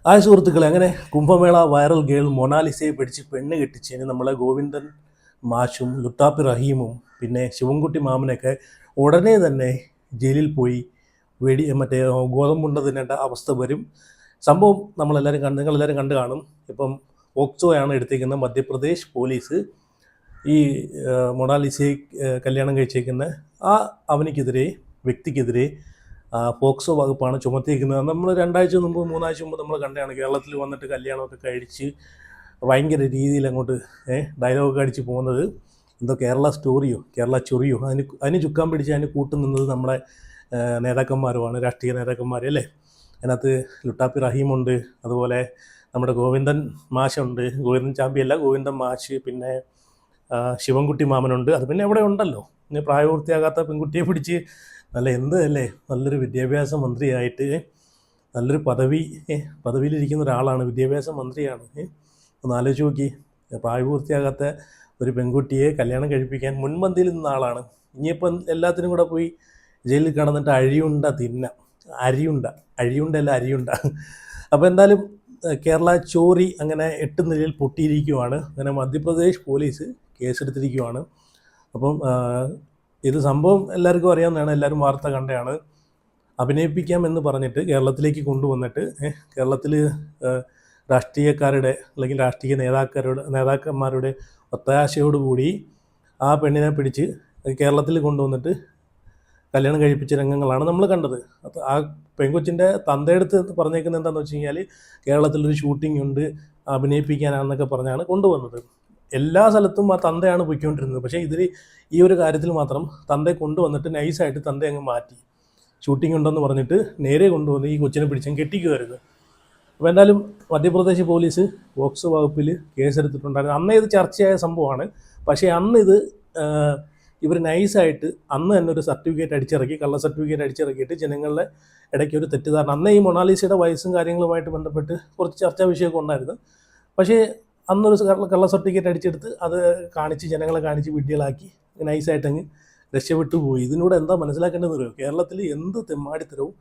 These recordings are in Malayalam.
സുഹൃത്തുക്കളെ, അങ്ങനെ കുംഭമേള വൈറൽ ഗേൾ മൊണാലിസയെ പിടിച്ച് പെണ്ണ് കെട്ടിച്ചതിന് നമ്മളെ ഗോവിന്ദൻ മാഷും ലുട്ടാപ്പി റഹീമും പിന്നെ ശിവൻകുട്ടി മാമനൊക്കെ ഉടനെ തന്നെ ജയിലിൽ പോയി മറ്റേ ഗോതമ്പുണ്ട തിന്നേണ്ട അവസ്ഥ വരും. സംഭവം നിങ്ങളെല്ലാവരും കണ്ടു കാണും. ഇപ്പം പോക്സോയാണ് എടുത്തിരിക്കുന്നത്. മധ്യപ്രദേശ് പോലീസ് ഈ മൊണാലിസയെ കല്യാണം കഴിച്ചേക്കുന്ന വ്യക്തിക്കെതിരെ പോക്സോ വകുപ്പാണ് ചുമത്തിയിരിക്കുന്നത്. നമ്മൾ 2 ആഴ്ച മുമ്പ് 3 ആഴ്ച മുമ്പ് നമ്മൾ കണ്ടതാണ്. കേരളത്തിൽ വന്നിട്ട് കല്യാണമൊക്കെ കഴിച്ച് ഭയങ്കര രീതിയിൽ അങ്ങോട്ട് ഡയലോഗൊക്കെ അടിച്ച് പോകുന്നത്. എന്തോ കേരള സ്റ്റോറിയോ കേരള ചൊറിയോ അതിന് ചുക്കാൻ പിടിച്ച് അതിന് കൂട്ടുനിന്നത് നമ്മളെ നേതാക്കന്മാരുമാണ്, രാഷ്ട്രീയ നേതാക്കന്മാർ അല്ലേ. അതിനകത്ത് ലുട്ടാപ്പി റഹീമുണ്ട്, അതുപോലെ നമ്മുടെ ഗോവിന്ദൻ മാഷുണ്ട്, ഗോവിന്ദൻ ചാമ്പിയല്ല ഗോവിന്ദൻ മാഷ്, പിന്നെ ശിവൻകുട്ടി മാമനുണ്ട്. അത് പിന്നെ അവിടെ ഉണ്ടല്ലോ. പിന്നെ പ്രായപൂർത്തിയാകാത്ത പെൺകുട്ടിയെ പിടിച്ച് നല്ലൊരു വിദ്യാഭ്യാസ മന്ത്രിയായിട്ട് നല്ലൊരു പദവിയിലിരിക്കുന്ന ഒരാളാണ്, വിദ്യാഭ്യാസ മന്ത്രിയാണ്. ഒന്ന് ആലോചിച്ച് നോക്കി. പ്രായപൂർത്തിയാകാത്ത ഒരു പെൺകുട്ടിയെ കല്യാണം കഴിപ്പിക്കാൻ മുൻപന്തിയിൽ നിന്ന ആളാണ്. ഇനിയിപ്പം എല്ലാത്തിനും കൂടെ പോയി ജയിലിൽ കിടന്നിട്ട് അരിയുണ്ട. അപ്പോൾ എന്തായാലും കേരള ചോറി അങ്ങനെ 8 നിലയിൽ പൊട്ടിയിരിക്കുവാണ്. അങ്ങനെ മധ്യപ്രദേശ് പോലീസ് കേസെടുത്തിരിക്കുവാണ്. അപ്പം ഇത് സംഭവം എല്ലാവർക്കും അറിയാവുന്നതാണ്, എല്ലാവരും വാർത്ത കണ്ടതാണ്. അഭിനയിപ്പിക്കാമെന്ന് പറഞ്ഞിട്ട് കേരളത്തിലേക്ക് കൊണ്ടുവന്നിട്ട് കേരളത്തിൽ രാഷ്ട്രീയക്കാരുടെ അല്ലെങ്കിൽ രാഷ്ട്രീയ നേതാക്കന്മാരുടെ ഒത്താശയോടുകൂടി ആ പെണ്ണിനെ പിടിച്ച് കേരളത്തിൽ കൊണ്ടുവന്നിട്ട് കല്യാണം കഴിപ്പിച്ച രംഗങ്ങളാണ് നമ്മൾ കണ്ടത്. അപ്പോൾ ആ പെൺകൊച്ചിൻ്റെ തന്തയെടുത്ത് പറഞ്ഞേക്കുന്നത് എന്താണെന്ന് വെച്ച് കഴിഞ്ഞാൽ കേരളത്തിലൊരു ഷൂട്ടിംഗ് ഉണ്ട്, അഭിനയിപ്പിക്കാനാണെന്നൊക്കെ പറഞ്ഞാണ് കൊണ്ടുവന്നത്. എല്ലാ സ്ഥലത്തും ആ തന്തയാണ് പോയിക്കൊണ്ടിരുന്നത്. പക്ഷേ ഈ ഒരു കാര്യത്തിൽ മാത്രം തന്തയെ കൊണ്ടുവന്നിട്ട് നൈസായിട്ട് തന്തയെ അങ്ങ് മാറ്റി. ഷൂട്ടിംഗ് ഉണ്ടെന്ന് പറഞ്ഞിട്ട് നേരെ കൊണ്ടുവന്ന് ഈ കൊച്ചിനെ പിടിച്ചും കെട്ടിക്കുമായിരുന്നു. അപ്പോൾ എന്തായാലും മധ്യപ്രദേശ് പോലീസ് പോക്സോ വകുപ്പിൽ കേസെടുത്തിട്ടുണ്ടായിരുന്നു. അന്ന് ഇത് ചർച്ചയായ സംഭവമാണ്. പക്ഷേ അന്ന് ഇവർ നൈസായിട്ട് അന്ന് തന്നെ ഒരു കള്ള സർട്ടിഫിക്കറ്റ് അടിച്ചിറക്കിയിട്ട് ജനങ്ങളുടെ ഇടയ്ക്ക് ഒരു തെറ്റിദ്ധാരണ. അന്ന് ഈ മൊണാലിസയുടെ വയസ്സും കാര്യങ്ങളുമായിട്ട് ബന്ധപ്പെട്ട് കുറച്ച് ചർച്ചാ വിഷയമൊക്കെ ഉണ്ടായിരുന്നു. പക്ഷേ അന്നൊരു കള്ള സർട്ടിഫിക്കറ്റ് അടിച്ചെടുത്ത് അത് ജനങ്ങളെ കാണിച്ച് വിഡ്ഢികളാക്കി നൈസായിട്ട് അങ്ങ് രക്ഷപ്പെട്ടു പോയി. ഇതിലൂടെ എന്താ മനസ്സിലാക്കേണ്ടതെന്ന് അറിയുമോ? കേരളത്തിൽ എന്ത് തെമ്മാടിത്തരവും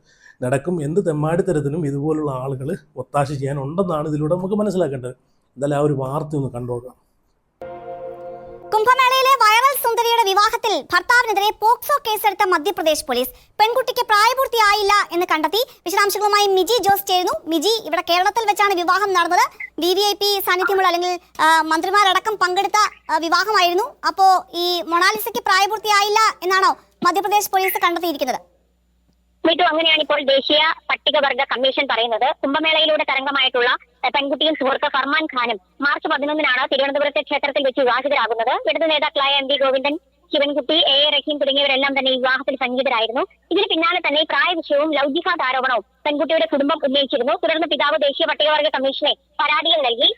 നടക്കും. എന്ത് തെമ്മാടിത്തരത്തിനും ഇതുപോലുള്ള ആളുകൾ ഒത്താശ ചെയ്യാനുണ്ടെന്നാണ് ഇതിലൂടെ നമുക്ക് മനസ്സിലാക്കേണ്ടത്. എന്തായാലും ആ ഒരു വാർത്ത ഒന്ന് കണ്ടുനോക്കാം. കുംഭമേളയിലെ വൈറൽ സുന്ദരിയുടെ വിവാഹത്തിൽ ഭർത്താവിനെതിരെ പോക്സോ കേസെടുത്ത മധ്യപ്രദേശ് പോലീസ്. പെൺകുട്ടിക്ക് പ്രായപൂർത്തിയായില്ല എന്ന് കണ്ടെത്തി. വിശദാംശങ്ങളുമായി മിജി ജോസ് ചേരുന്നു. മിജി, ഇവിടെ കേരളത്തിൽ വെച്ചാണ് വിവാഹം നടന്നത്. VVIP സാന്നിധ്യമുള്ള അല്ലെങ്കിൽ മന്ത്രിമാരടക്കം പങ്കെടുത്ത വിവാഹമായിരുന്നു. അപ്പോൾ ഈ മൊണാലിസയ്ക്ക് പ്രായപൂർത്തിയായില്ല എന്നാണോ മധ്യപ്രദേശ് പോലീസ് കണ്ടെത്തിയിരിക്കുന്നത്? വീട്ടു അങ്ങനെയാണ് ഇപ്പോൾ ദേശീയ പട്ടികവർഗ കമ്മീഷൻ പറയുന്നത്. കുംഭമേളയിലൂടെ തരംഗമായിട്ടുള്ള പെൺകുട്ടിയും സുഹൃത്ത് ഫർമാൻ ഖാനും മാർച്ച് 11-നാണ് തിരുവനന്തപുരത്തെ ക്ഷേത്രത്തിൽ വെച്ച് വിവാഹിതരാകുന്നത്. ഇടതു നേതാക്കളായ MP ഗോവിന്ദൻ, ശിവൻകുട്ടി, AA റഹീം തുടങ്ങിയവരെല്ലാം തന്നെ വിവാഹത്തിൽ സംഗീതരായിരുന്നു. ഇതിന് പിന്നാലെ തന്നെ പ്രായ വിഷയവും ലവ് ജിഹാദ് ആരോപണവും പെൺകുട്ടിയുടെ കുടുംബം ഉന്നയിച്ചിരുന്നു. തുടർന്ന് പിതാവ് ദേശീയ പട്ടികവർഗ കമ്മീഷനെ പരാതികൾ നൽകി.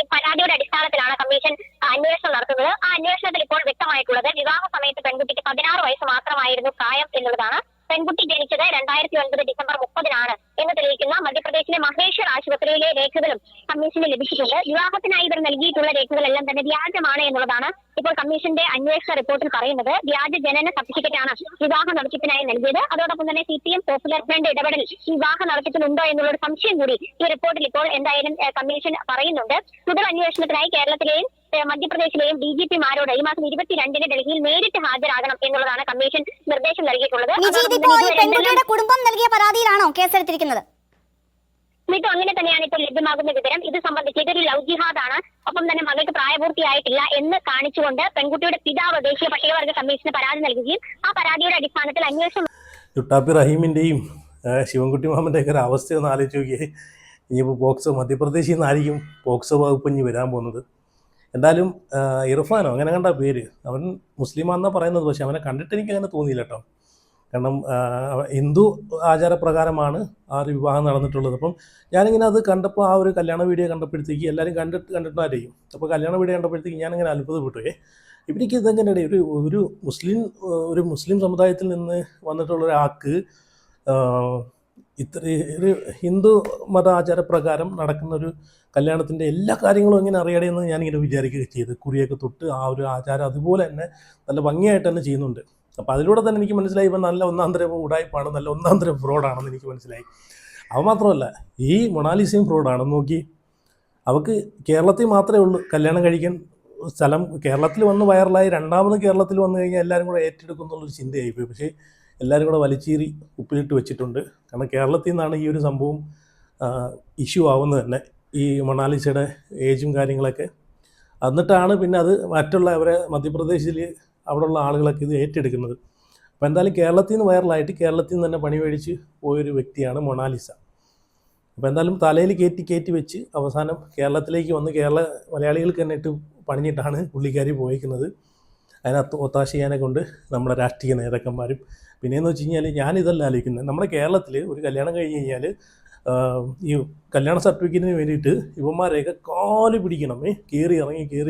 ഈ പരാതിയുടെ അടിസ്ഥാനത്തിലാണ് കമ്മീഷൻ അന്വേഷണം നടത്തുന്നത്. ആ അന്വേഷണത്തിൽ ഇപ്പോൾ വ്യക്തമായിട്ടുള്ളത് വിവാഹ സമയത്ത് പെൺകുട്ടിക്ക് 16 വയസ്സ് മാത്രമായിരുന്നു പ്രായം എന്നുള്ളതാണ്. പെൺകുട്ടി ജനിച്ചത് 2009 ഡിസംബർ 30-നാണ് എന്ന് തെളിയിക്കുന്ന മധ്യപ്രദേശിലെ മഹേശ്വർ ആശുപത്രിയിലെ രേഖകളും കമ്മീഷന് ലഭിച്ചിട്ടുണ്ട്. വിവാഹത്തിനായി ഇവർ നൽകിയിട്ടുള്ള രേഖകളെല്ലാം തന്നെ വ്യാജമാണ് എന്നുള്ളതാണ് ഇപ്പോൾ കമ്മീഷന്റെ അന്വേഷണ റിപ്പോർട്ടിൽ പറയുന്നത്. വ്യാജ ജനന സർട്ടിഫിക്കറ്റാണ് വിവാഹ നടത്തിപ്പിനായി നൽകിയത്. അതോടൊപ്പം തന്നെ CPM പോപ്പുലർ ഫ്രണ്ട് ഇടപെടൽ വിവാഹ നടത്തിപ്പിനുണ്ടോ എന്നുള്ളൊരു സംശയം കൂടി ഈ റിപ്പോർട്ടിൽ ഇപ്പോൾ എന്തായാലും കമ്മീഷൻ പറയുന്നുണ്ട്. തുടർ അന്വേഷണത്തിനായി കേരളത്തിലെയും മധ്യപ്രദേശിലെയും DGP-മാരോട് ഈ മാസം 22-ന് ഡൽഹിയിൽ നേരിട്ട് ഹാജരാകണം എന്നുള്ളതാണ് കമ്മീഷൻ നിർദ്ദേശം നൽകിയിട്ടുള്ളത്. കുടുംബം നൽകിയ പരാതിയിലാണോ കേസെടുത്തിരിക്കുന്നത്? വീട്ടും അങ്ങനെ തന്നെയാണ് ഇപ്പോൾ ലഭ്യമാകുന്ന വിവരം. ഇത് സംബന്ധിച്ച് ഇതൊരു ലവ് ജിഹാദാണ്, ഒപ്പം തന്നെ മകൾക്ക് പ്രായപൂർത്തിയായിട്ടില്ല എന്ന് കാണിച്ചുകൊണ്ട് പെൺകുട്ടിയുടെ പിതാവ് ദേശീയ പട്ടികവർഗ കമ്മീഷന് പരാതി നൽകുകയും ആ പരാതിയുടെ അടിസ്ഥാനത്തിൽ അന്വേഷണം. ലുട്ടാപ്പി റഹീമിൻ്റെയും ശിവൻകുട്ടി മാമൻ്റെയൊക്കെ ഒരു അവസ്ഥ ഒന്ന് ആലോചിച്ച് നോക്കിയേ. ഇനിയിപ്പോൾ മധ്യപ്രദേശിൽ നിന്നായിരിക്കും പോക്സോ വകുപ്പ് ഇനി വരാൻ പോകുന്നത്. എന്തായാലും ഇർഫാനോ അങ്ങനെ കണ്ട പേര്, അവൻ മുസ്ലിമാണെന്നാണ് പറയുന്നത്. പക്ഷെ അവനെ കണ്ടിട്ട് എനിക്ക് അങ്ങനെ തോന്നിയില്ല കേട്ടോ. കാരണം ഹിന്ദു ആചാരപ്രകാരമാണ് ആ ഒരു വിവാഹം നടന്നിട്ടുള്ളത്. അപ്പം ഞാനിങ്ങനെ അത് കണ്ടപ്പോൾ ആ ഒരു കല്യാണ വീഡിയോ കണ്ടപ്പോഴത്തേക്ക് എല്ലാവരും കണ്ടിട്ടായിരിക്കും. അപ്പോൾ കല്യാണ വീഡിയോ കണ്ടപ്പോഴത്തേക്ക് ഞാനിങ്ങനെ അത്ഭുതപ്പെട്ടു. ഇവർക്ക് ഇതെങ്ങനെ ഒരു മുസ്ലിം സമുദായത്തിൽ നിന്ന് വന്നിട്ടുള്ള ഒരാൾക്ക് ഒരു ഹിന്ദു മത ആചാരപ്രകാരം നടക്കുന്നൊരു കല്യാണത്തിൻ്റെ എല്ലാ കാര്യങ്ങളും എങ്ങനെ അറിയണമെന്ന് ഞാനിങ്ങനെ വിചാരിക്കുകയൊക്കെ ചെയ്ത്, കുറിയൊക്കെ തൊട്ട് ആ ഒരു ആചാരം അതുപോലെ തന്നെ നല്ല ഭംഗിയായിട്ട് തന്നെ ചെയ്യുന്നുണ്ട്. അപ്പോൾ അതിലൂടെ തന്നെ എനിക്ക് മനസ്സിലായി ഇവൻ നല്ല ഒന്നാന്തരം ഉടായ്പാണ്, നല്ല ഒന്നാന്തരം ഫ്രോഡാണെന്ന് എനിക്ക് മനസ്സിലായി. അവ മാത്രമല്ല, ഈ മൊണാലിസയും ഫ്രോഡാണെന്ന് നോക്കി. അവൾക്ക് കേരളത്തിൽ മാത്രമേ ഉള്ളൂ കല്യാണം കഴിക്കാൻ സ്ഥലം. കേരളത്തിൽ വന്ന് വൈറലായി, രണ്ടാമത് കേരളത്തിൽ വന്നു കഴിഞ്ഞാൽ എല്ലാവരും കൂടെ ഏറ്റെടുക്കും എന്നുള്ളൊരു ചിന്തയായിപ്പോയി. പക്ഷേ എല്ലാവരും കൂടെ വലിച്ചീറി ഉപ്പിലിട്ട് വെച്ചിട്ടുണ്ട്. കാരണം കേരളത്തിൽ നിന്നാണ് ഈ ഒരു സംഭവം ഇഷ്യൂ ആവുന്നത് തന്നെ, ഈ മൊണാലിസയുടെ ഏജും കാര്യങ്ങളൊക്കെ. എന്നിട്ടാണ് പിന്നെ അത് മറ്റുള്ള അവരെ മധ്യപ്രദേശിൽ അവിടെയുള്ള ആളുകളൊക്കെ ഇത് ഏറ്റെടുക്കുന്നത്. അപ്പോൾ എന്തായാലും കേരളത്തിൽ നിന്ന് വൈറലായിട്ട് കേരളത്തിൽ നിന്ന് തന്നെ പണി മേടിച്ച് പോയൊരു വ്യക്തിയാണ് മൊണാലിസ. അപ്പോൾ എന്തായാലും തലയിൽ കയറ്റി വെച്ച് അവസാനം കേരളത്തിലേക്ക് വന്ന് മലയാളികൾക്ക് തന്നെ ഇട്ട് പണിഞ്ഞിട്ടാണ് പുള്ളിക്കാരി പോയിരിക്കുന്നത്. അതിനകത്ത് ഒത്താശ ചെയ്യാനെ കൊണ്ട് നമ്മുടെ രാഷ്ട്രീയ നേതാക്കന്മാരും. പിന്നെയെന്ന് വെച്ച് കഴിഞ്ഞാൽ ഞാനിതല്ല ആലോചിക്കുന്നത്, നമ്മുടെ കേരളത്തിൽ ഒരു കല്യാണം കഴിഞ്ഞ് കഴിഞ്ഞാൽ ഈ കല്യാണ സർട്ടിഫിക്കറ്റിന് വേണ്ടിയിട്ട് ഇവന്മാരെയൊക്കെ കാല് പിടിക്കണം. കയറി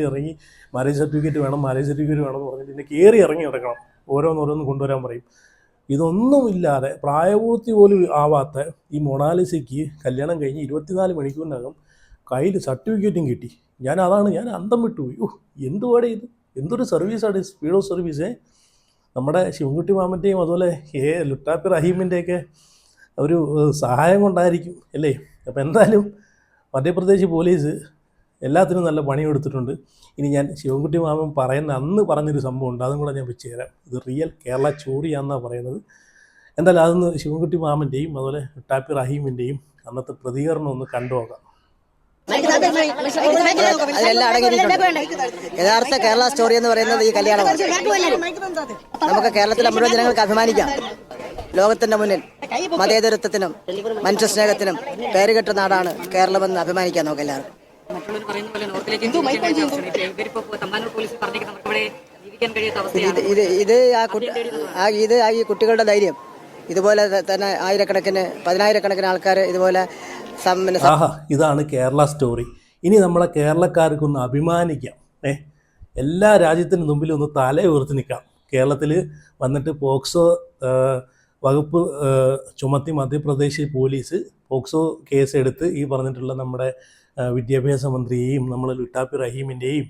ഇറങ്ങി മാരേജ് സർട്ടിഫിക്കറ്റ് വേണം എന്ന് പറഞ്ഞിട്ട് പിന്നെ കയറി ഇറങ്ങി നടക്കണം. ഓരോന്നോരോന്ന് കൊണ്ടുവരാൻ പറയും. ഇതൊന്നുമില്ലാതെ പ്രായപൂർത്തി പോലും ആവാത്ത ഈ മൊണാലിസയ്ക്ക് കല്യാണം കഴിഞ്ഞ് 24 മണിക്കൂറിനകം കയ്യിൽ സർട്ടിഫിക്കറ്റും കിട്ടി. ഞാൻ അന്തം വിട്ടുപോയി. എന്തുപാടെ ഇത്, എന്തൊരു സർവീസാണ്, സ്പീഡ് ഓഫ് സർവീസേ. നമ്മുടെ ശിവൻകുട്ടി മാമൻ്റെയും അതുപോലെ ലുട്ടാപ്പി റഹീമിൻ്റെയൊക്കെ ഒരു സഹായം കൊണ്ടായിരിക്കും അല്ലേ. അപ്പോൾ എന്തായാലും മധ്യപ്രദേശ് പോലീസ് എല്ലാത്തിനും നല്ല പണിയെടുത്തിട്ടുണ്ട്. ഇനി ഞാൻ ശിവൻകുട്ടി മാമൻ അന്ന് പറഞ്ഞൊരു സംഭവം ഉണ്ട്, അതും കൂടെ ഞാൻ വെച്ച് തരാം. ഇത് റിയൽ കേരള ചോറിയാണെന്നാണ് പറയുന്നത്. എന്തായാലും അതൊന്ന് ശിവൻകുട്ടി മാമൻ്റെയും അതുപോലെ ലുട്ടാപ്പി റഹീമിൻ്റെയും അന്നത്തെ പ്രതികരണം ഒന്ന് കണ്ടു നോക്കാം. അതിലെല്ലാം അടങ്ങിയിട്ടുണ്ട്. യഥാർത്ഥ കേരള സ്റ്റോറി എന്ന് പറയുന്നത് ഈ കല്യാണമാണ്. നമുക്ക് കേരളത്തിലെ മുഴുവൻ ജനങ്ങൾക്ക് അഭിമാനിക്കാം. ലോകത്തിന്റെ മുന്നിൽ മതേതരത്വത്തിനും മനുഷ്യ സ്നേഹത്തിനും പേരുകെട്ട നാടാണ് കേരളമെന്ന് അഭിമാനിക്കാം നമുക്ക് എല്ലാവർക്കും. ഇത് ഈ കുട്ടികളുടെ ധൈര്യം, ഇതുപോലെ തന്നെ പതിനായിരക്കണക്കിന് ആൾക്കാർ ഇതുപോലെ. ഇതാണ് കേരള സ്റ്റോറി. ഇനി നമ്മളെ കേരളക്കാർക്കൊന്ന് അഭിമാനിക്കാം. എല്ലാ രാജ്യത്തിനും മുമ്പിൽ ഒന്ന് തല ഉയർത്തി നിൽക്കാം. കേരളത്തിൽ വന്നിട്ട് പോക്സോ വകുപ്പ് ചുമത്തി മധ്യപ്രദേശ് പോലീസ് പോക്സോ കേസ് എടുത്ത് ഈ പറഞ്ഞിട്ടുള്ള നമ്മുടെ വിദ്യാഭ്യാസ മന്ത്രിയെയും നമ്മളെ ലുട്ടാപ്പി റഹീമിൻ്റെയും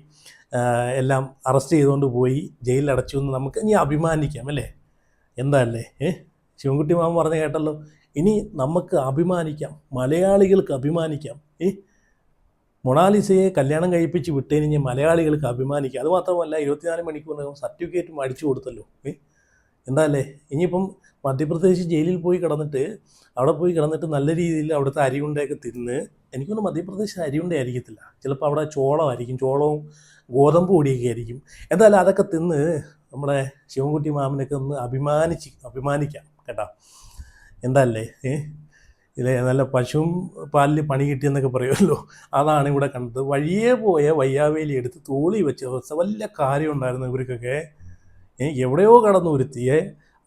എല്ലാം അറസ്റ്റ് ചെയ്തുകൊണ്ട് പോയി ജയിലിൽ അടച്ചു എന്ന് നമുക്ക് ഇനി അഭിമാനിക്കാം അല്ലേ. എന്താ അല്ലേ ശിവൻകുട്ടി മാമൻ പറഞ്ഞ കേട്ടല്ലോ. ഇനി നമുക്ക് അഭിമാനിക്കാം, മലയാളികൾക്ക് അഭിമാനിക്കാം. മൊണാലിസയെ കല്യാണം കഴിപ്പിച്ച് വിട്ടതിന് മലയാളികൾക്ക് അഭിമാനിക്കാം. അതുമാത്രമല്ല 24 മണിക്കൂറിനകം സർട്ടിഫിക്കറ്റും അടിച്ചു കൊടുത്തല്ലോ. എന്താ അല്ലേ. ഇനിയിപ്പം മധ്യപ്രദേശ് ജയിലിൽ പോയി കിടന്നിട്ട് നല്ല രീതിയിൽ അവിടുത്തെ അരിയുണ്ടയൊക്കെ തിന്ന്, എനിക്കൊന്നും മധ്യപ്രദേശ് അരിയുണ്ട ആയിരിക്കത്തില്ല, ചിലപ്പോൾ അവിടെ ചോളവും ഗോതമ്പ് പൊടിയൊക്കെ ആയിരിക്കും. എന്തായാലും അതൊക്കെ തിന്ന് നമ്മളെ ശിവൻകുട്ടി മാമനൊക്കെ ഒന്ന് അഭിമാനിക്കാം കേട്ടോ. എന്താ അല്ലേ. ഇല്ലേ, നല്ല പശുവും പാലിൽ പണി കിട്ടിയെന്നൊക്കെ പറയുമല്ലോ, അതാണ് ഇവിടെ കണ്ടത്. വഴിയേ പോയ വയ്യാവേലി എടുത്ത് തോളി വെച്ച അവസ്ഥ. വല്ല കാര്യം ഉണ്ടായിരുന്നു ഇവർക്കൊക്കെ. എവിടെയോ കടന്നു ഒരുത്തിയെ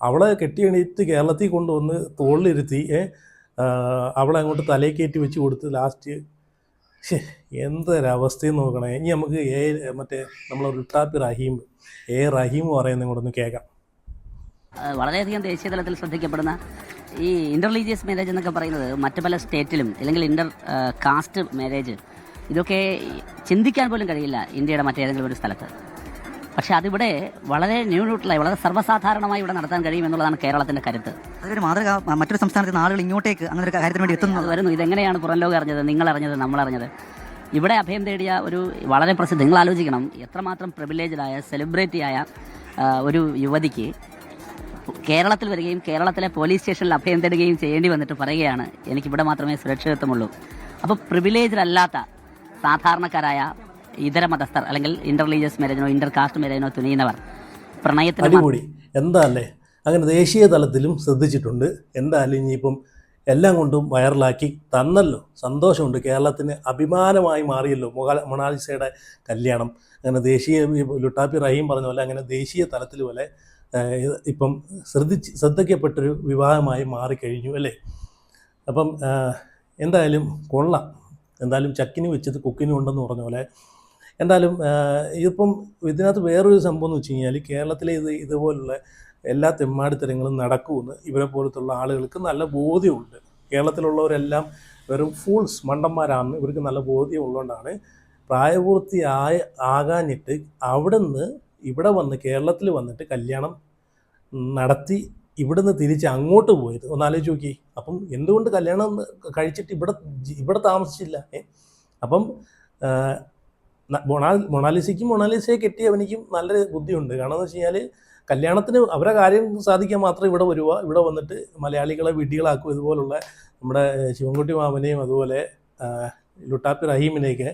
അവളെ കെട്ടിയെണീറ്റ് കേരളത്തിൽ കൊണ്ടുവന്ന് തോളിലിരുത്തി അവളെ അങ്ങോട്ട് തലയിൽ കയറ്റി വെച്ച് കൊടുത്ത് ലാസ്റ്റ് എന്തൊരവസ്ഥയെന്ന് നോക്കണേ. ഇനി നമുക്ക് മറ്റേ നമ്മളെ ലുട്ടാപ്പി റഹീം പറയുന്നത് കൂടെ ഒന്ന് കേൾക്കാം. വളരെയധികം ദേശീയ തലത്തിൽ ശ്രദ്ധിക്കപ്പെടുന്ന ഈ ഇന്റർറിലീജിയസ് മാരേജ് എന്നൊക്കെ പറയുന്നത് മറ്റു പല സ്റ്റേറ്റിലും, അല്ലെങ്കിൽ ഇന്റർ കാസ്റ്റ് മാരേജ്, ഇതൊക്കെ ചിന്തിക്കാൻ പോലും കഴിയില്ല ഇന്ത്യയുടെ മറ്റേതെങ്കിലും ഒരു സ്ഥലത്ത്. പക്ഷെ അതിവിടെ വളരെ ന്യൂട്രലായി, വളരെ സർവ്വസാധാരണമായി ഇവിടെ നടത്താൻ കഴിയുമെന്നുള്ളതാണ് കേരളത്തിന്റെ കരുത്ത്. അതൊരു മാതൃക. മറ്റൊരു സംസ്ഥാനത്ത് ആളുകൾ ഇങ്ങോട്ടേക്ക് അങ്ങനെ ഒരു കാര്യത്തിന് വേണ്ടി വരുന്നു. ഇതെങ്ങനെയാണ് പുറം ലോകം അറിഞ്ഞത്, നിങ്ങളറിഞ്ഞത്, നമ്മളറിഞ്ഞത്? ഇവിടെ അഭയം തേടിയ ഒരു വളരെ പ്രസിദ്ധ, നിങ്ങൾ ആലോചിക്കണം, എത്രമാത്രം പ്രിവിലേജ്ഡായ സെലിബ്രിറ്റിയായ ഒരു യുവതിക്ക് കേരളത്തിൽ വരികയും കേരളത്തിലെ പോലീസ് സ്റ്റേഷനിൽ അഭയം തേടുകയും ചെയ്യേണ്ടി വന്നിട്ട് പറയുകയാണ് എനിക്കിവിടെ മാത്രമേ സുരക്ഷിതത്വമുള്ളൂ. അപ്പോൾ പ്രിവിലേജ്ഡ് അല്ലാത്ത സാധാരണക്കാരായ ഇതര മതസ്ഥർ അല്ലെങ്കിൽ ഇന്റർറിലീജിയസ് മാരേജിനോ ഇന്റർ കാസ്റ്റ് മാരേജിനോ തുനിയുന്നവർ പ്രണയത്തിന് അടിപൊളി. എന്താ അല്ലേ. അങ്ങനെ ദേശീയ തലത്തിലും ശ്രദ്ധിച്ചിട്ടുണ്ട്. എന്തായാലും ഇനിയിപ്പം എല്ലാം കൊണ്ടും വൈറലാക്കി തന്നല്ലോ, സന്തോഷമുണ്ട്. കേരളത്തിന് അഭിമാനമായി മാറിയല്ലോ മൊണാലിസയുടെ കല്യാണം. അങ്ങനെ ലുട്ടാപ്പി റഹീം പറഞ്ഞ പോലെ അങ്ങനെ ദേശീയ തലത്തിൽ പോലെ ഇപ്പം ശ്രദ്ധിക്കപ്പെട്ടൊരു വിവാഹമായി മാറിക്കഴിഞ്ഞു അല്ലേ. അപ്പം എന്തായാലും കൊള്ളാം. എന്തായാലും ചക്കിന് വെച്ചത് കുക്കിനും ഉണ്ടെന്ന് പറഞ്ഞ പോലെ. എന്തായാലും ഇതിപ്പം ഇതിനകത്ത് വേറൊരു സംഭവം എന്ന് വെച്ച് കഴിഞ്ഞാൽ കേരളത്തിലെ ഇതുപോലുള്ള എല്ലാ തെമ്മാടിത്തരങ്ങളും നടക്കുമെന്ന് ഇവരെ പോലത്തുള്ള ആളുകൾക്ക് നല്ല ബോധ്യമുണ്ട്. കേരളത്തിലുള്ളവരെല്ലാം വെറും ഫൂൾസ്, മണ്ടന്മാരാണെന്ന് ഇവർക്ക് നല്ല ബോധ്യം ഉള്ളതുകൊണ്ടാണ് ആകാഞ്ഞിട്ട് അവിടെ നിന്ന് ഇവിടെ വന്ന് കേരളത്തിൽ വന്നിട്ട് കല്യാണം നടത്തി ഇവിടുന്ന് തിരിച്ച് അങ്ങോട്ട് പോയത് ഒന്ന് ആലോചിച്ച് നോക്കി. അപ്പം എന്തുകൊണ്ട് കല്യാണം കഴിച്ചിട്ട് ഇവിടെ താമസിച്ചില്ല? അപ്പം മൊണാലിസയെ കെട്ടിയവനിക്കും നല്ലൊരു ബുദ്ധിയുണ്ട്. കാരണം എന്ന് വെച്ച് കഴിഞ്ഞാൽ കല്യാണത്തിന് അവരെ കാര്യം സാധിക്കാൻ മാത്രം ഇവിടെ വരിക, ഇവിടെ വന്നിട്ട് മലയാളികളെ വിഡ്ഢികളാക്കും. ഇതുപോലുള്ള നമ്മുടെ ശിവൻകുട്ടി മാമനെയും അതുപോലെ ലുട്ടാപ്പി റഹീമിനെയൊക്കെ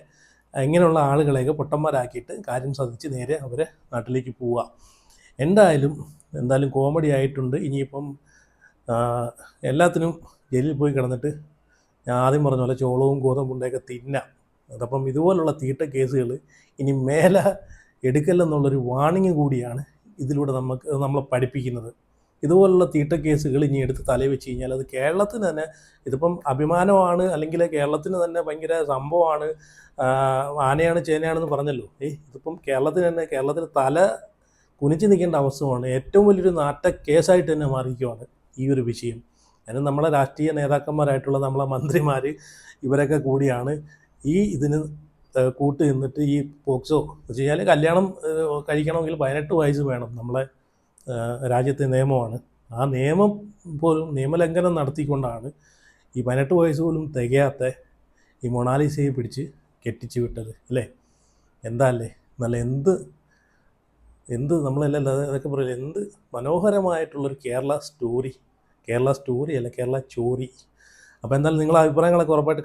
ഇങ്ങനെയുള്ള ആളുകളെയൊക്കെ പൊട്ടന്മാരാക്കിയിട്ട് കാര്യം സാധിച്ച് നേരെ അവരെ നാട്ടിലേക്ക് പോവുക. എന്തായാലും കോമഡി ആയിട്ടുണ്ട്. ഇനിയിപ്പം എല്ലാത്തിനും ജയിലിൽ പോയി കിടന്നിട്ട് ഞാൻ ആദ്യം പറഞ്ഞ പോലെ ചോളവും ഗോതമ്പുണ്ടൊക്കെ തിന്നാം. അതപ്പം ഇതുപോലുള്ള തീട്ട കേസുകൾ ഇനി മേലെ എടുക്കല്ലെന്നുള്ളൊരു വാണിംഗ് കൂടിയാണ് ഇതിലൂടെ നമ്മളെ പഠിപ്പിക്കുന്നത്. ഇതുപോലുള്ള തീട്ട കേസുകൾ ഇനി എടുത്ത് തലയിൽ വെച്ച് കഴിഞ്ഞാൽ അത് കേരളത്തിന് തന്നെ ഇതിപ്പം അഭിമാനമാണ്, അല്ലെങ്കിൽ കേരളത്തിന് തന്നെ ഭയങ്കര സംഭവമാണ്, ആനയാണ് ചേനയാണെന്ന് പറഞ്ഞല്ലോ. ഇതിപ്പം കേരളത്തിന് തല കുനിച്ച് നിൽക്കേണ്ട അവസ്ഥയാണ്. ഏറ്റവും വലിയൊരു നാട്ട കേസായിട്ട് തന്നെ മാറിയിരിക്കുകയാണ് ഈ ഒരു വിഷയം. അതിന് നമ്മളെ രാഷ്ട്രീയ നേതാക്കന്മാരായിട്ടുള്ള നമ്മളെ മന്ത്രിമാർ ഇവരൊക്കെ കൂടിയാണ് ഇതിന് കൂട്ട് നിന്നിട്ട് ഈ പോക്സോ വെച്ച് കഴിഞ്ഞാൽ കല്യാണം കഴിക്കണമെങ്കിൽ 18 വയസ്സ് വേണം. നമ്മളെ രാജ്യത്തെ നിയമമാണ്. ആ നിയമം പോലും നിയമലംഘനം നടത്തിക്കൊണ്ടാണ് ഈ 18 വയസ്സ് പോലും തികയാത്ത ഈ മൊണാലിസയെ പിടിച്ച് കെട്ടിച്ച് വിട്ടത് അല്ലേ? നല്ല എന്ത് നമ്മളെല്ലാം അതൊക്കെ പറയില്ല, എന്ത് മനോഹരമായിട്ടുള്ളൊരു കേരള സ്റ്റോറി അല്ല, കേരള ചോറി. അപ്പോൾ എന്തായാലും നിങ്ങളുടെ അഭിപ്രായങ്ങളൊക്കെ ഉറപ്പായിട്ട്